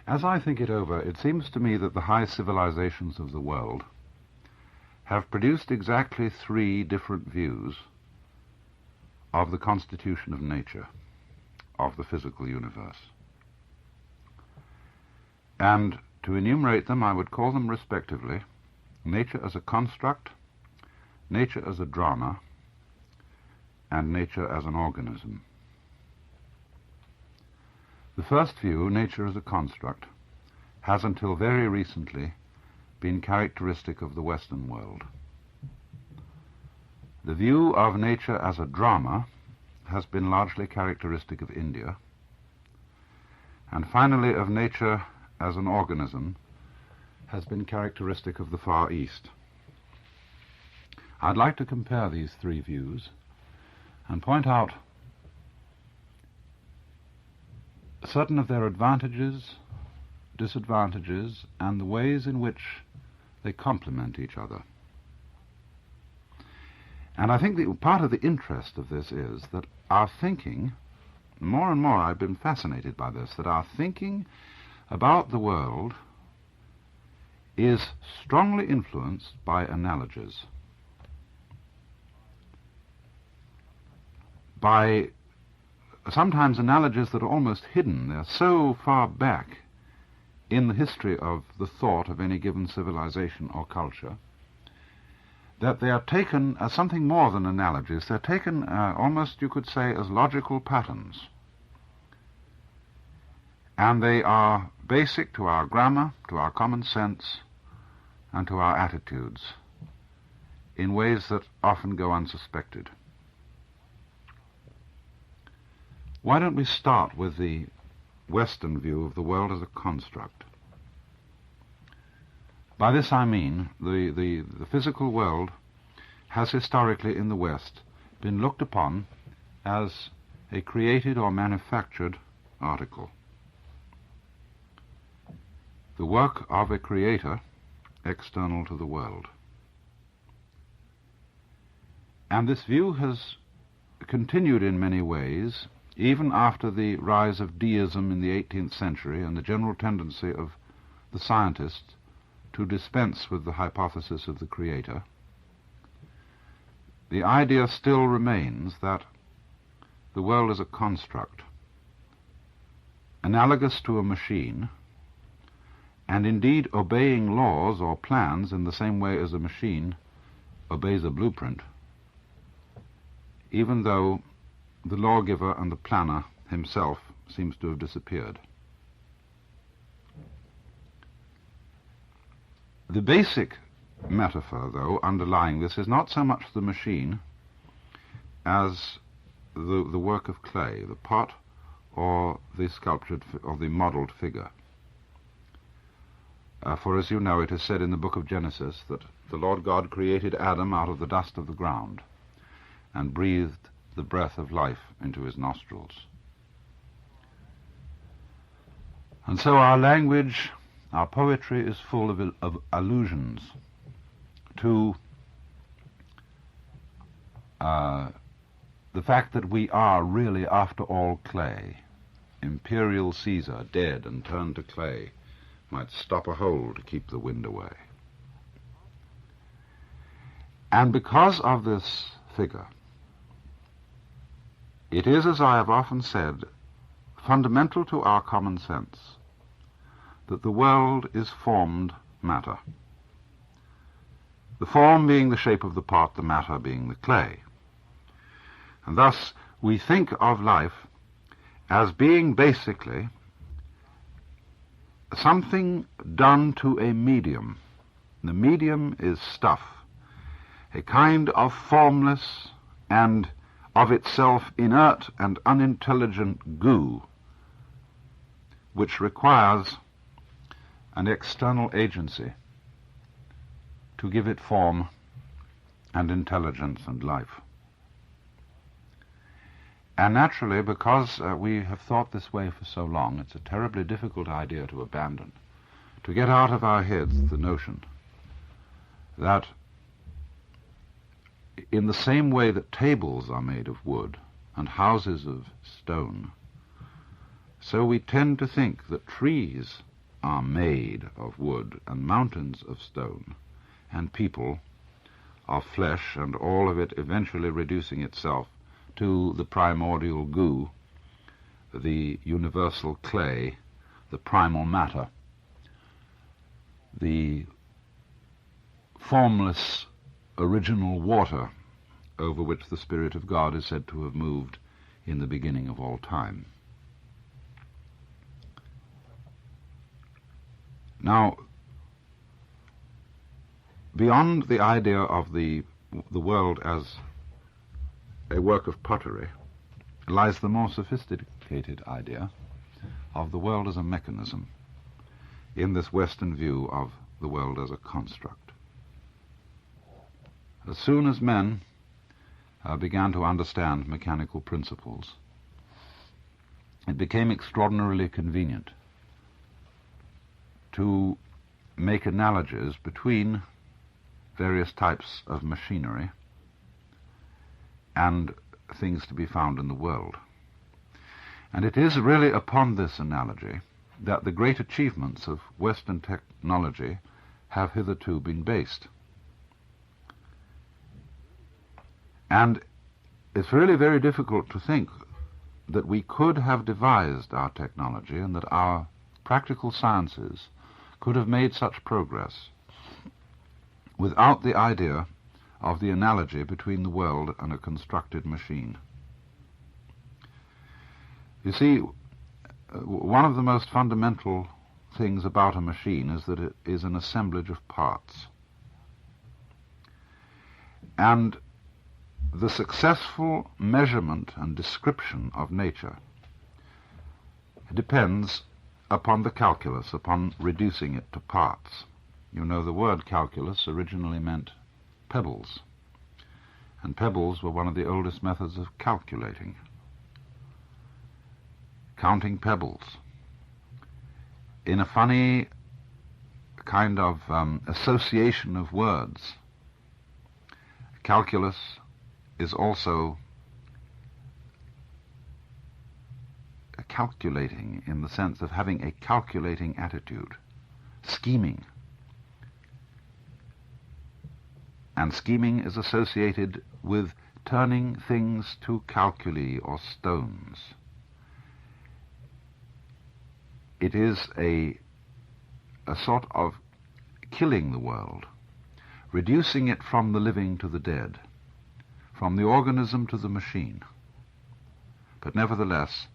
As I think it over, it seems to me that the high civilizations of the world have produced exactly three different views of the constitution of nature, of the physical universe. And to enumerate them, I would call them respectively nature as a construct, nature as a drama, and nature as an organism. The first view, nature as a construct, has until very recently been characteristic of the Western world. The view of nature as a drama has been largely characteristic of India, and finally of nature as an organism has been characteristic of the Far East. I'd like to compare these three views and point out certain of their advantages, disadvantages, and the ways in which they complement each other. And I think that part of the interest of this is that our thinking, more and more I've been fascinated by this, that our thinking about the world is strongly influenced by analogies, by sometimes analogies that are almost hidden. They're so far back in the history of the thought of any given civilization or culture that they are taken as something more than analogies. They're taken almost, you could say, as logical patterns. And they are basic to our grammar, to our common sense, and to our attitudes in ways that often go unsuspected. Why don't we start with the Western view of the world as a construct? By this I mean the physical world has historically in the West been looked upon as a created or manufactured article. The work of a creator external to the world. And this view has continued in many ways even after the rise of deism in the 18th century and the general tendency of the scientists to dispense with the hypothesis of the creator. The idea still remains that the world is a construct, analogous to a machine, and indeed obeying laws or plans in the same way as a machine obeys a blueprint, even though the lawgiver and the planner himself seems to have disappeared. The basic metaphor, though, underlying this is not so much the machine as the work of clay, the pot or the sculptured or the modeled figure. For as you know, it is said in the book of Genesis that the Lord God created Adam out of the dust of the ground and breathed the breath of life into his nostrils. And so our language, our poetry is full of allusions to the fact that we are really, after all, clay. Imperial Caesar, dead and turned to clay, might stop a hole to keep the wind away. And because of this figure, it is, as I have often said, fundamental to our common sense that the world is formed matter. The form being the shape of the pot, the matter being the clay. And thus we think of life as being basically something done to a medium. The medium is stuff, a kind of formless and of itself inert and unintelligent goo, which requires an external agency to give it form and intelligence and life. And naturally, because we have thought this way for so long, it's a terribly difficult idea to abandon, to get out of our heads the notion that in the same way that tables are made of wood and houses of stone, so we tend to think that trees are made of wood, and mountains of stone, and people of flesh, and all of it eventually reducing itself to the primordial goo, the universal clay, the primal matter, the formless original water over which the Spirit of God is said to have moved in the beginning of all time. Now, beyond the idea of the world as a work of pottery lies the more sophisticated idea of the world as a mechanism in this Western view of the world as a construct. As soon as men began to understand mechanical principles, it became extraordinarily convenient to make analogies between various types of machinery and things to be found in the world. And it is really upon this analogy that the great achievements of Western technology have hitherto been based. And it's really very difficult to think that we could have devised our technology and that our practical sciences could have made such progress without the idea of the analogy between the world and a constructed machine. You see, one of the most fundamental things about a machine is that it is an assemblage of parts. And the successful measurement and description of nature depends upon the calculus, upon reducing it to parts. You know, the word calculus originally meant pebbles, and pebbles were one of the oldest methods of calculating. Counting pebbles. In a funny kind of association of words, calculus is also calculating in the sense of having a calculating attitude, scheming. And scheming is associated with turning things to calculi or stones. It is a sort of killing the world, reducing it from the living to the dead, from the organism to the machine. But nevertheless,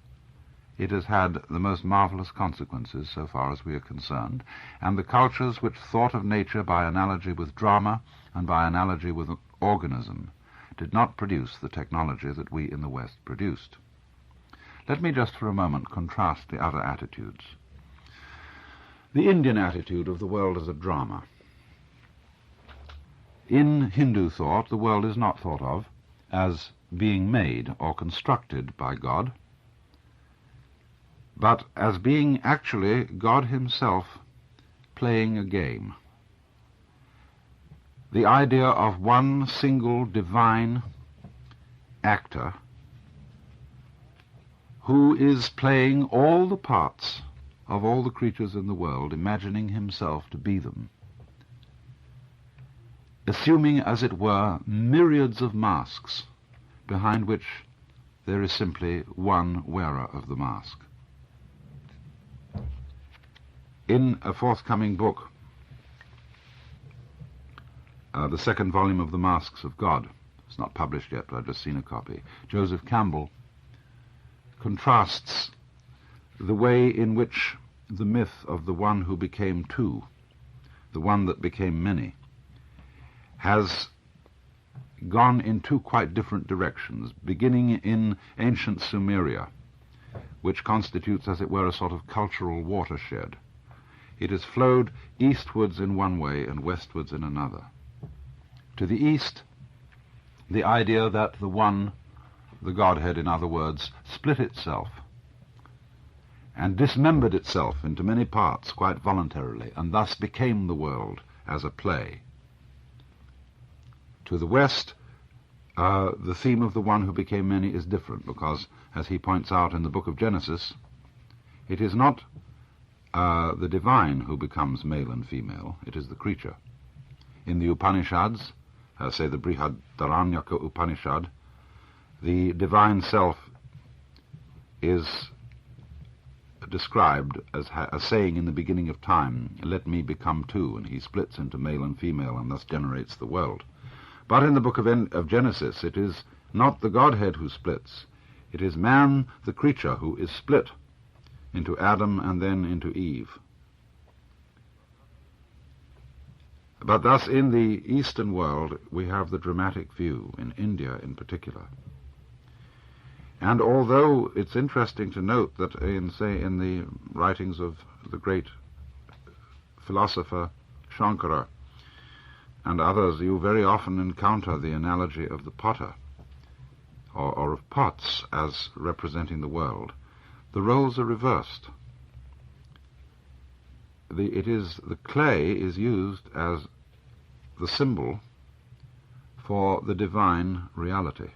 it has had the most marvelous consequences so far as we are concerned, and the cultures which thought of nature by analogy with drama and by analogy with organism did not produce the technology that we in the West produced. Let me just for a moment contrast the other attitudes. The Indian attitude of the world as a drama. In Hindu thought, the world is not thought of as being made or constructed by God, but as being actually God himself playing a game. The idea of one single divine actor who is playing all the parts of all the creatures in the world, imagining himself to be them, assuming, as it were, myriads of masks behind which there is simply one wearer of the mask. In a forthcoming book, the second volume of The Masks of God, it's not published yet, but I've just seen a copy, Joseph Campbell contrasts the way in which the myth of the one who became two, the one that became many, has gone in two quite different directions, beginning in ancient Sumeria, which constitutes, as it were, a sort of cultural watershed. It has flowed eastwards in one way and westwards in another. To the east, the idea that the one, the Godhead in other words, split itself and dismembered itself into many parts quite voluntarily, and thus became the world as a play. To the west, the theme of the one who became many is different, because, as he points out in the book of Genesis, it is not the divine who becomes male and female. It is the creature. In the Upanishads, say the Brihadaranyaka Upanishad, the divine self is described as saying in the beginning of time, "Let me become two," and he splits into male and female and thus generates the world. But in the book of Genesis, it is not the Godhead who splits. It is man, the creature, who is split into Adam and then into Eve. But thus in the Eastern world we have the dramatic view, in India in particular. And although it's interesting to note that in the writings of the great philosopher Shankara and others, you very often encounter the analogy of the potter, or of pots as representing the world, the roles are reversed. The clay is used as the symbol for the divine reality.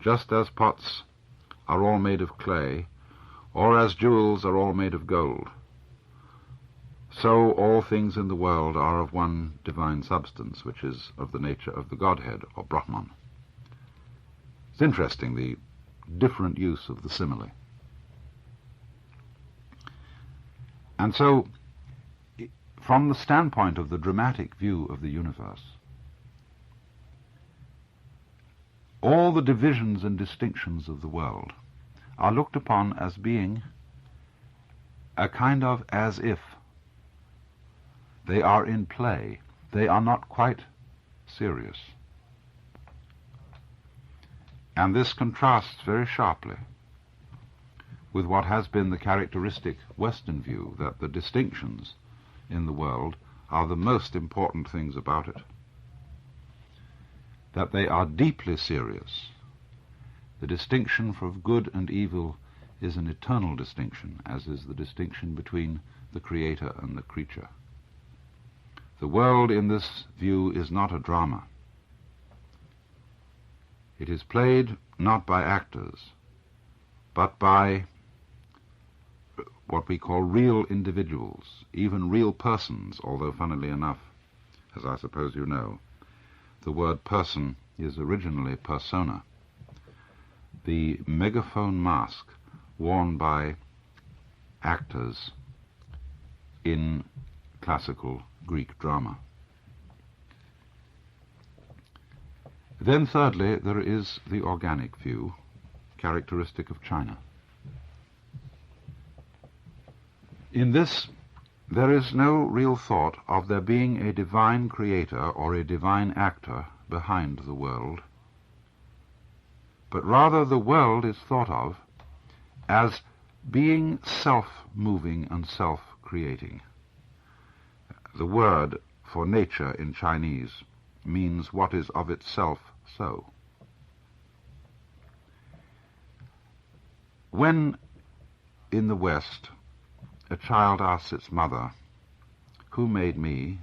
Just as pots are all made of clay, or as jewels are all made of gold, so all things in the world are of one divine substance, which is of the nature of the Godhead, or Brahman. It's interesting, the different use of the simile. And so, from the standpoint of the dramatic view of the universe, all the divisions and distinctions of the world are looked upon as being a kind of as if. They are in play. They are not quite serious. And this contrasts very sharply with what has been the characteristic Western view, that the distinctions in the world are the most important things about it, that they are deeply serious. The distinction for good and evil is an eternal distinction, as is the distinction between the creator and the creature. The world in this view is not a drama. It is played not by actors, but by what we call real individuals, even real persons, although funnily enough, as I suppose you know, the word person is originally persona, the megaphone mask worn by actors in classical Greek drama. Then thirdly, there is the organic view, characteristic of China. In this, there is no real thought of there being a divine creator or a divine actor behind the world, but rather the world is thought of as being self-moving and self-creating. The word for nature in Chinese means what is of itself so. When in the West a child asks its mother, "Who made me?"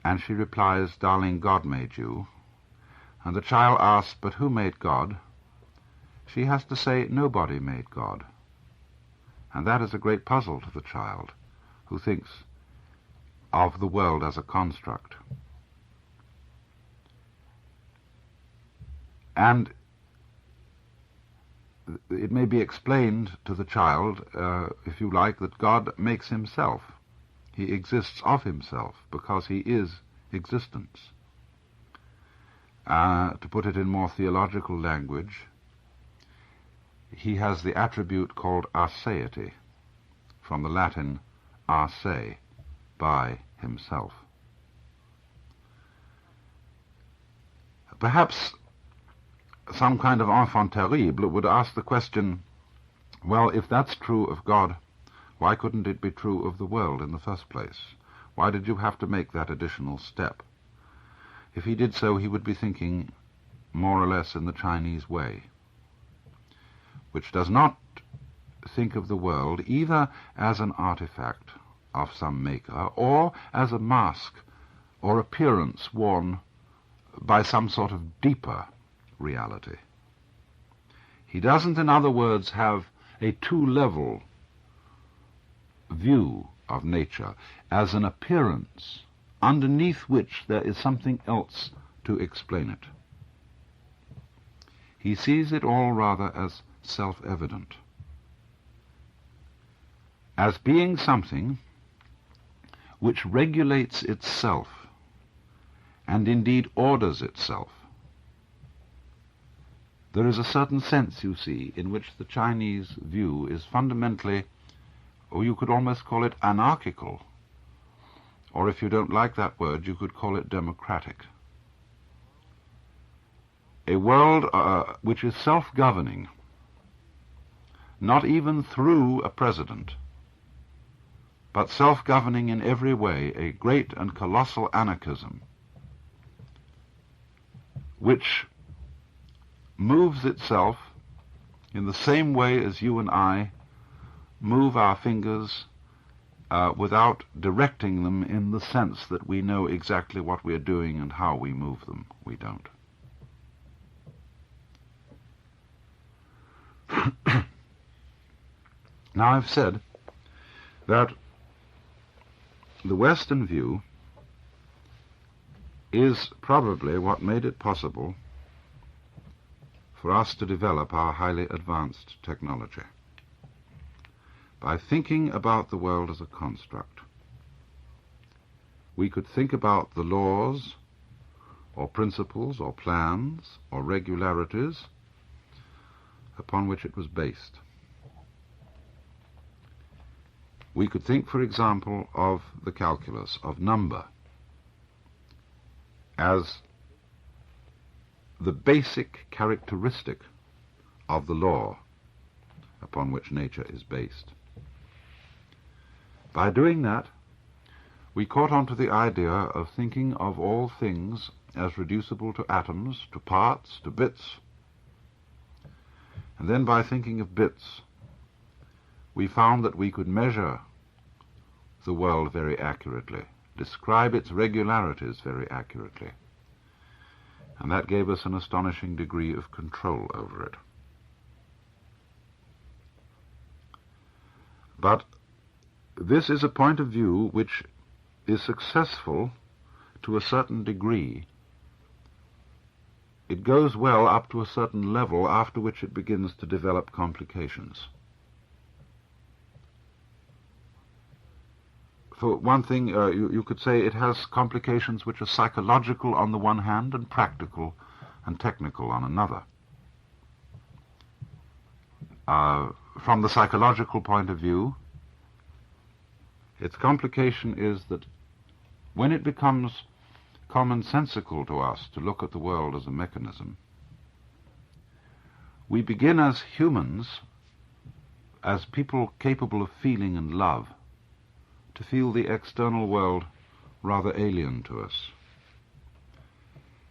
and she replies, "Darling, God made you," and the child asks, "But who made God?" she has to say, "Nobody made God." And that is a great puzzle to the child, who thinks of the world as a construct. And it may be explained to the child, if you like, that God makes himself. He exists of himself because he is existence. To put it in more theological language, he has the attribute called aseity, from the Latin a se, by himself. Perhaps some kind of enfant terrible would ask the question, well, if that's true of God, why couldn't it be true of the world in the first place? Why did you have to make that additional step? If he did so, he would be thinking more or less in the Chinese way, which does not think of the world either as an artifact of some maker or as a mask or appearance worn by some sort of deeper reality. He doesn't, in other words, have a two-level view of nature as an appearance underneath which there is something else to explain it. He sees it all rather as self-evident, as being something which regulates itself and indeed orders itself. There is a certain sense, you see, in which the Chinese view is fundamentally, or you could almost call it anarchical, or if you don't like that word, you could call it democratic. A world which is self-governing, not even through a president, but self-governing in every way, a great and colossal anarchism, which moves itself in the same way as you and I move our fingers without directing them in the sense that we know exactly what we're doing and how we move them. We don't. Now, I've said that the Western view is probably what made it possible for us to develop our highly advanced technology. By thinking about the world as a construct, we could think about the laws or principles or plans or regularities upon which it was based. We could think, for example, of the calculus, of number, as the basic characteristic of the law upon which nature is based. By doing that, we caught on to the idea of thinking of all things as reducible to atoms, to parts, to bits. And then by thinking of bits, we found that we could measure the world very accurately, describe its regularities very accurately. And that gave us an astonishing degree of control over it. But this is a point of view which is successful to a certain degree. It goes well up to a certain level, after which it begins to develop complications. For one thing, you could say it has complications which are psychological on the one hand and practical and technical on another. From the psychological point of view, its complication is that when it becomes commonsensical to us to look at the world as a mechanism, we begin as humans, as people capable of feeling and love, to feel the external world rather alien to us.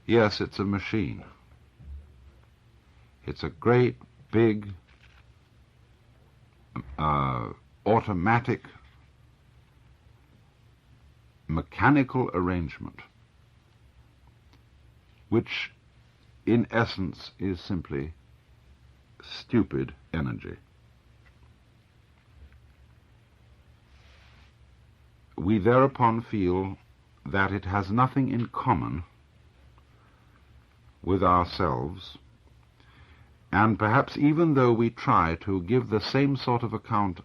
Yes, it's a machine. It's a great, big, automatic, mechanical arrangement, which in essence is simply stupid energy. We thereupon feel that it has nothing in common with ourselves, and perhaps even though we try to give the same sort of account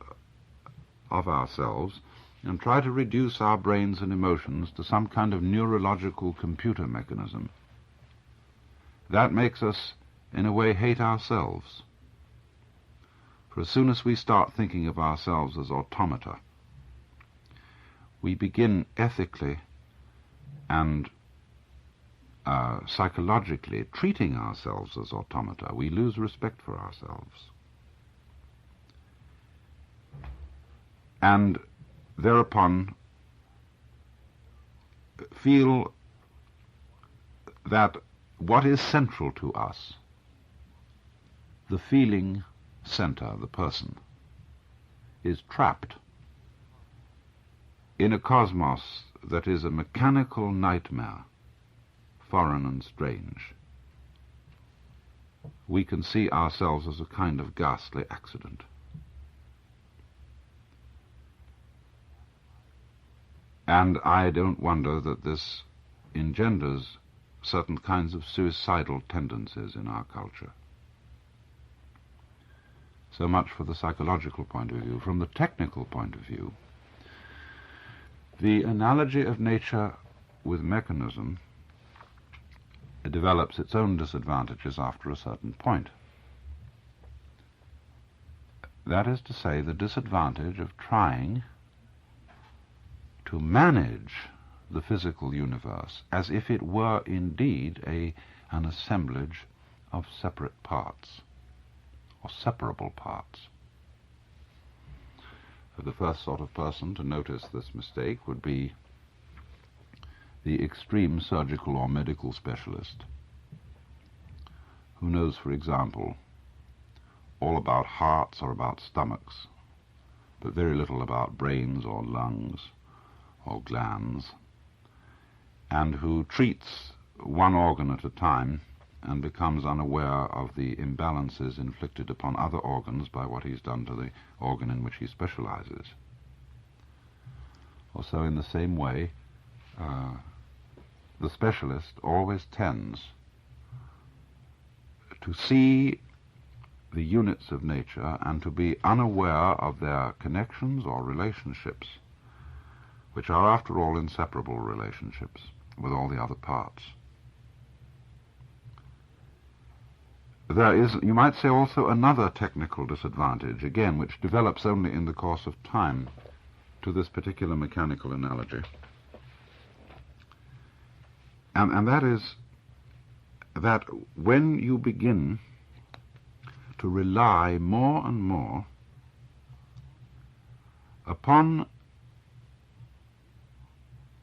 of ourselves and try to reduce our brains and emotions to some kind of neurological computer mechanism, that makes us, in a way, hate ourselves. For as soon as we start thinking of ourselves as automata, we begin ethically and psychologically treating ourselves as automata. We lose respect for ourselves. And thereupon feel that what is central to us, the feeling center, the person, is trapped in a cosmos that is a mechanical nightmare, foreign and strange. We can see ourselves as a kind of ghastly accident. And I don't wonder that this engenders certain kinds of suicidal tendencies in our culture. So much for the psychological point of view. From the technical point of view, the analogy of nature with mechanism develops its own disadvantages after a certain point. That is to say, the disadvantage of trying to manage the physical universe as if it were indeed an assemblage of separate parts, or separable parts. The first sort of person to notice this mistake would be the extreme surgical or medical specialist, who knows, for example, all about hearts or about stomachs, but very little about brains or lungs or glands, and who treats one organ at a time and becomes unaware of the imbalances inflicted upon other organs by what he's done to the organ in which he specializes. Also, in the same way, the specialist always tends to see the units of nature and to be unaware of their connections or relationships, which are, after all, inseparable relationships with all the other parts. There is, you might say, also another technical disadvantage, again, which develops only in the course of time to this particular mechanical analogy. And that is that when you begin to rely more and more upon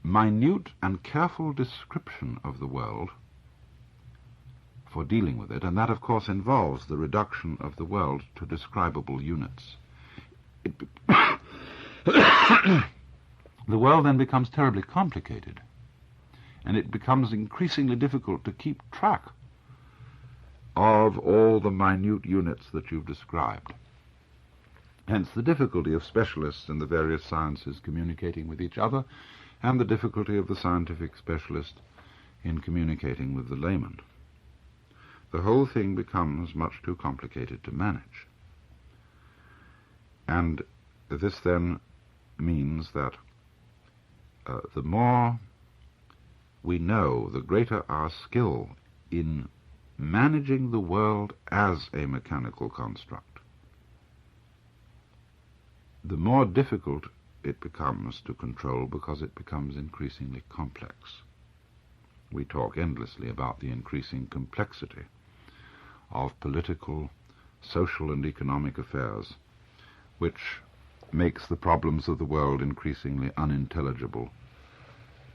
minute and careful description of the world for dealing with it, and that, of course, involves the reduction of the world to describable units, the world then becomes terribly complicated, and it becomes increasingly difficult to keep track of all the minute units that you've described. Hence the difficulty of specialists in the various sciences communicating with each other, and the difficulty of the scientific specialist in communicating with the layman. The whole thing becomes much too complicated to manage. And this then means that the more we know, the greater our skill in managing the world as a mechanical construct, the more difficult it becomes to control, because it becomes increasingly complex. We talk endlessly about the increasing complexity of political, social, and economic affairs, which makes the problems of the world increasingly unintelligible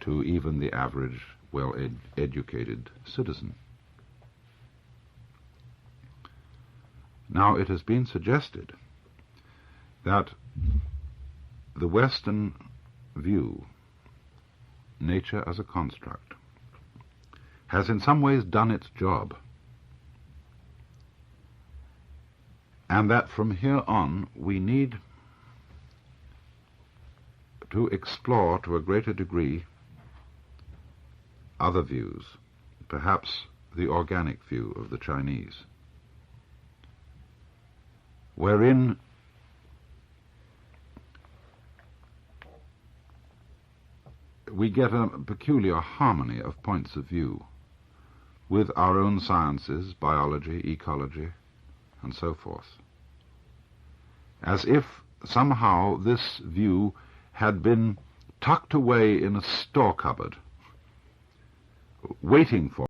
to even the average, well-educated citizen. Now, it has been suggested that the Western view, nature as a construct, has in some ways done its job, and that from here on we need to explore to a greater degree other views, perhaps the organic view of the Chinese, wherein we get a peculiar harmony of points of view with our own sciences, biology, ecology, and so forth, as if somehow this view had been tucked away in a store cupboard, waiting for